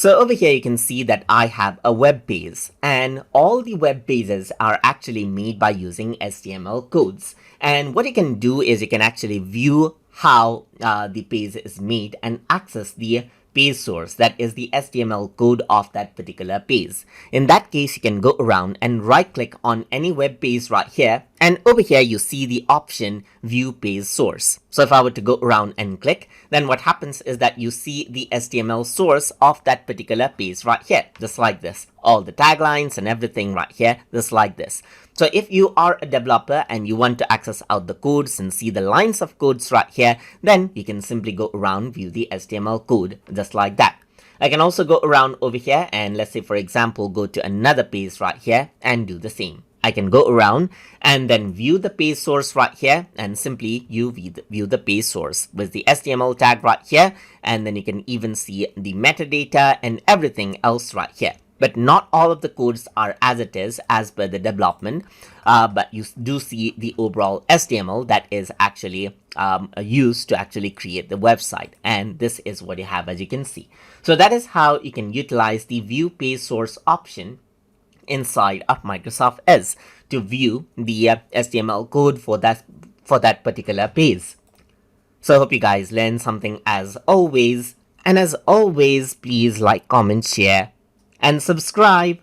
So over here you can see that I have a web page, and all the web pages are actually made by using HTML codes. And what you can do is you can actually view how the page is made and access the page source, that is the HTML code of that particular page. In that case, you can go around and right click on any web page right here, and over here you see the option view page source. So if I were to go around and click, then what happens is that you see the HTML source of that particular page right here, just like this. All the taglines and everything right here, just like this. So if you are a developer and you want to access out the codes and see the lines of codes right here, then you can simply go around, view the HTML code just like that. I can also go around over here and let's say, for example, go to another page right here and do the same. I can go around and then view the page source right here, and simply you view the page source with the HTML tag right here, and then you can even see the metadata and everything else right here. But not all of the codes are as it is as per the development, but you do see the overall HTML that is actually used to actually create the website, and this is what you have, as you can see. So that is how you can utilize the view page source option inside of Microsoft Edge to view the HTML code for that particular page. So I hope you guys learned something as always, and as always, please like, comment, share, and subscribe.